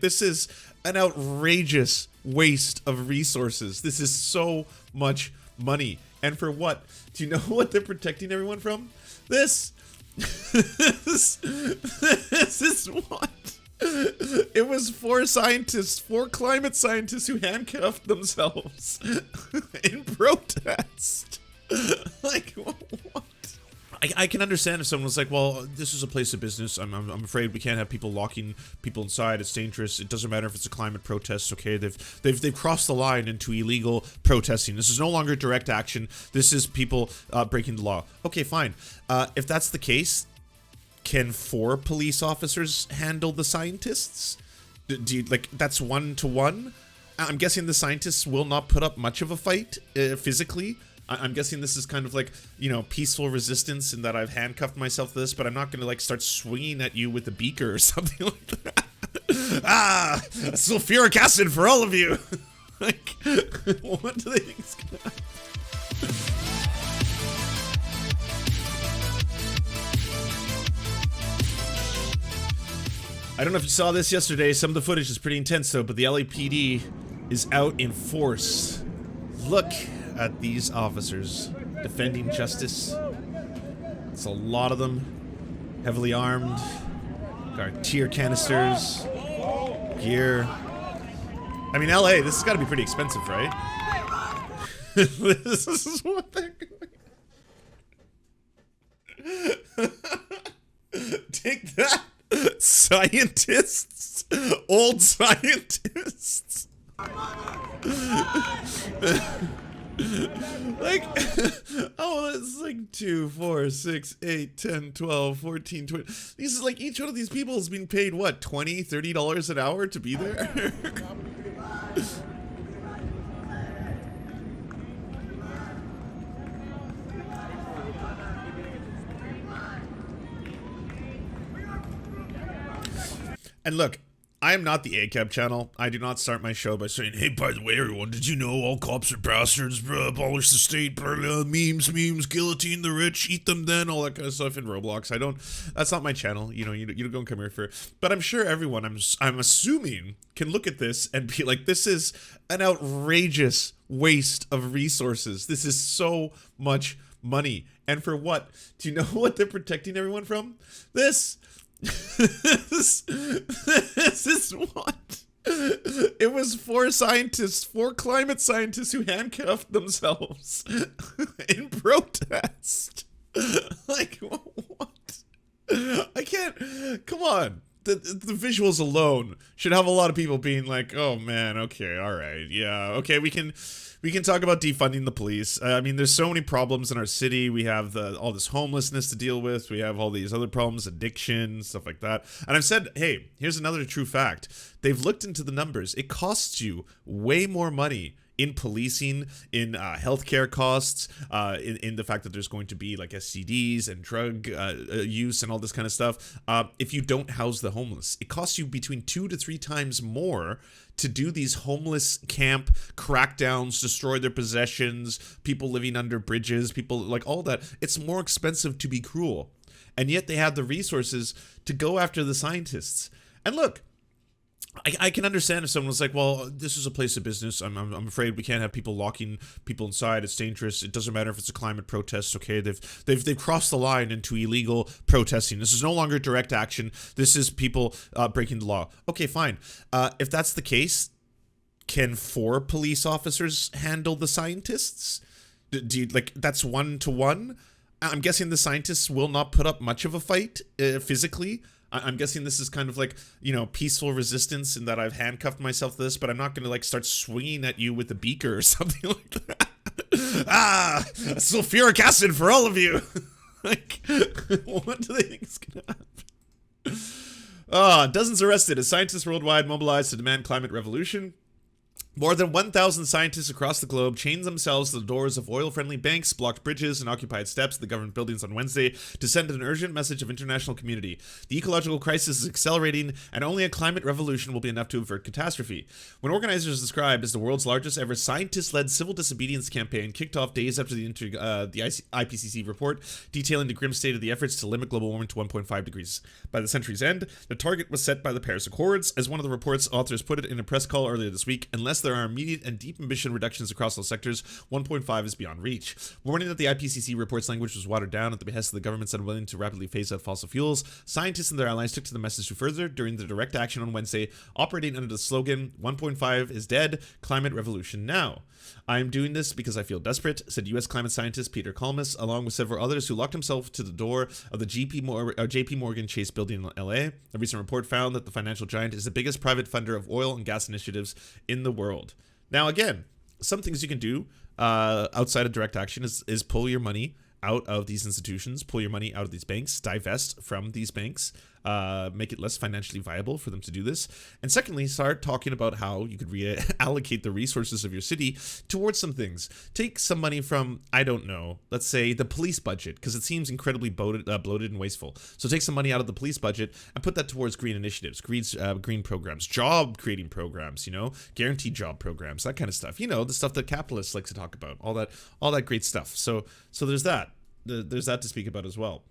this is an outrageous waste of resources. This is so much money. And for what? Do you know what they're protecting everyone from? This. This is what? It was four climate scientists who handcuffed themselves in protest. Like, what? I can understand if someone was like, well, this is a place of business. I'm afraid we can't have people locking people inside. It's dangerous. It doesn't matter if it's a climate protest. Okay, they've crossed the line into illegal protesting. This is no longer direct action. This is people breaking the law. Okay, fine. If that's the case, can 4 police officers handle the scientists? Do you, like, that's 1-to-1? I'm guessing the scientists will not put up much of a fight physically. I'm guessing this is kind of like, you know, peaceful resistance in that I've handcuffed myself to this, but I'm not going to like start swinging at you with a beaker or something like that. Sulfuric acid for all of you. Like, what do they think is going to happen? I don't know if you saw this yesterday. Some of the footage is pretty intense though, but the LAPD is out in force. Look at these officers defending justice. It's a lot of them, heavily armed, got tear canisters, gear. I mean, LA, this has got to be pretty expensive, right? This is what they're doing. Take that, scientists, old scientists. Like, oh, it's like 2, 4, 6, 8, 10, 12, 14, 20. These is like, each one of these people is being paid what, $20, $30 an hour to be there? And look, I am not the ACAB channel. I do not start my show by saying, hey, by the way, everyone, did you know all cops are bastards, abolish the state, memes, guillotine the rich, eat them then, all that kind of stuff in Roblox. That's not my channel. You know, you don't come here for, but I'm sure everyone, I'm assuming, can look at this and be like, this is an outrageous waste of resources. This is so much money. And for what? Do you know what they're protecting everyone from? This. This is what? It was 4 climate scientists who handcuffed themselves in protest. Like, what? I can't, come on. The visuals alone should have a lot of people being like, oh man, okay, alright, yeah, okay, we can talk about defunding the police. I mean, there's so many problems in our city. We have all this homelessness to deal with. We have all these other problems, addiction, stuff like that. And I've said, hey, here's another true fact. They've looked into the numbers. It costs you way more money in policing, in healthcare costs, in the fact that there's going to be like STDs and drug use and all this kind of stuff. If you don't house the homeless, it costs you between 2 to 3 times more to do these homeless camp crackdowns, destroy their possessions, people living under bridges, people like all that. It's more expensive to be cruel. And yet they have the resources to go after the scientists. And look, I can understand if someone was like, well, this is a place of business. I'm afraid we can't have people locking people inside. It's dangerous. It doesn't matter if it's a climate protest. Okay, they've crossed the line into illegal protesting. This is no longer direct action. This is people breaking the law. Okay, fine. If that's the case, can 4 police officers handle the scientists? Do you, like, that's 1-to-1? I'm guessing the scientists will not put up much of a fight physically. I'm guessing this is kind of like, you know, peaceful resistance in that I've handcuffed myself to this, but I'm not going to like start swinging at you with a beaker or something like that. Sulfuric acid for all of you. Like, what do they think is going to happen? Dozens arrested as scientists worldwide mobilize to demand climate revolution. More than 1,000 scientists across the globe chained themselves to the doors of oil-friendly banks, blocked bridges, and occupied steps of the government buildings on Wednesday to send an urgent message of international community. The ecological crisis is accelerating, and only a climate revolution will be enough to avert catastrophe. When organizers described as the world's largest ever scientist-led civil disobedience campaign kicked off days after the IPCC report detailing the grim state of the efforts to limit global warming to 1.5 degrees by the century's end, the target was set by the Paris Accords. As one of the report's authors put it in a press call earlier this week, unless there are immediate and deep emission reductions across all sectors, 1.5 is beyond reach. Warning that the IPCC report's language was watered down at the behest of the governments unwilling to rapidly phase out fossil fuels, scientists and their allies took to the message to further during the direct action on Wednesday, operating under the slogan, 1.5 is dead, climate revolution now. I am doing this because I feel desperate, said U.S. climate scientist Peter Kalmus, along with several others who locked himself to the door of the JP Morgan Chase building in LA. A recent report found that the financial giant is the biggest private funder of oil and gas initiatives in the world. Now, again, some things you can do outside of direct action is pull your money out of these institutions, pull your money out of these banks, divest from these banks, make it less financially viable for them to do this. And secondly, start talking about how you could reallocate the resources of your city towards some things. Take some money from, I don't know, let's say the police budget, because it seems incredibly bloated and wasteful. So take some money out of the police budget and put that towards green initiatives, green programs, job creating programs, guaranteed job programs, that kind of stuff. The stuff that capitalists like to talk about, all that great stuff. So there's that. There's that to speak about as well.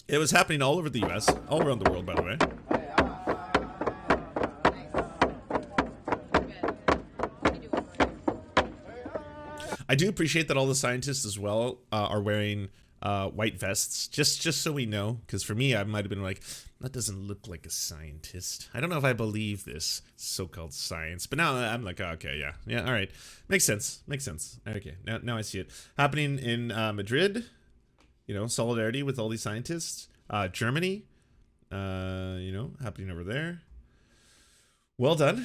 It was happening all over the US, all around the world, by the way. I do appreciate that all the scientists as well are wearing white vests, just so we know, because for me, I might have been like, that doesn't look like a scientist. I don't know if I believe this so-called science, but now I'm like, oh, okay, yeah, all right, makes sense. Okay, now I see it happening in Madrid. Solidarity with all these scientists. Germany, happening over there. Well done.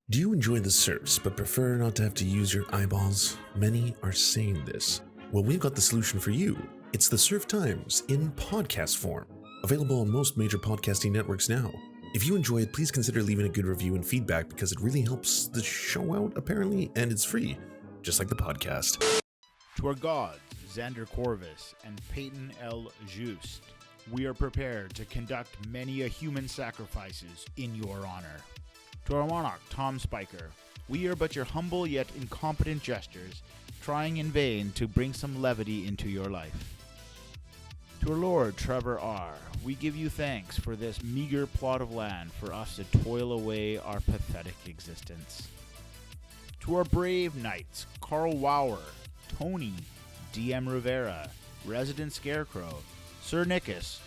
Do you enjoy the Serfs but prefer not to have to use your eyeballs? Many are saying this. Well, we've got the solution for you. It's the Serf Times in podcast form. Available on most major podcasting networks now. If you enjoy it, please consider leaving a good review and feedback because it really helps the show out, apparently, and it's free, just like the podcast. To our gods, Xander Corvus and Peyton L. Just, we are prepared to conduct many a human sacrifices in your honor. To our monarch, Tom Spiker, we are but your humble yet incompetent jesters, trying in vain to bring some levity into your life. To our Lord Trevor R., we give you thanks for this meager plot of land for us to toil away our pathetic existence. To our brave knights, Carl Wauer, Tony, D.M. Rivera, Resident Scarecrow, Sir Nickus,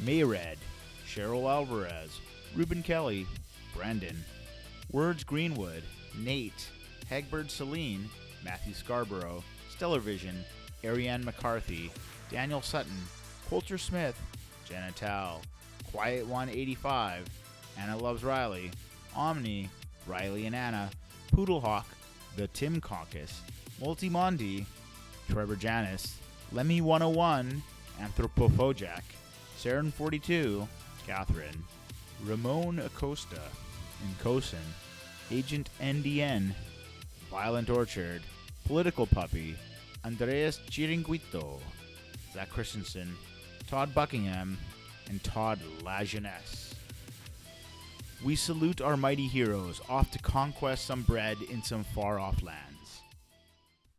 Mayred, Cheryl Alvarez, Ruben Kelly, Brandon, Words Greenwood, Nate, Hegbert Celine, Matthew Scarborough, Stellar Vision, Ariane McCarthy, Daniel Sutton, Coulter Smith, Jenna Tal, Quiet 185, Anna Loves Riley, Omni, Riley and Anna, Poodlehawk, The Tim Caucus, Multimondi, Trevor Janis, Lemmy 101, Anthropophojak, Saren 42, Catherine, Ramon Acosta, Nkosin, Agent NDN, Violent Orchard, Political Puppy, Andreas Chiringuito, Zach Christensen, Todd Buckingham, and Todd Lajeunesse. We salute our mighty heroes off to conquest some bread in some far-off land.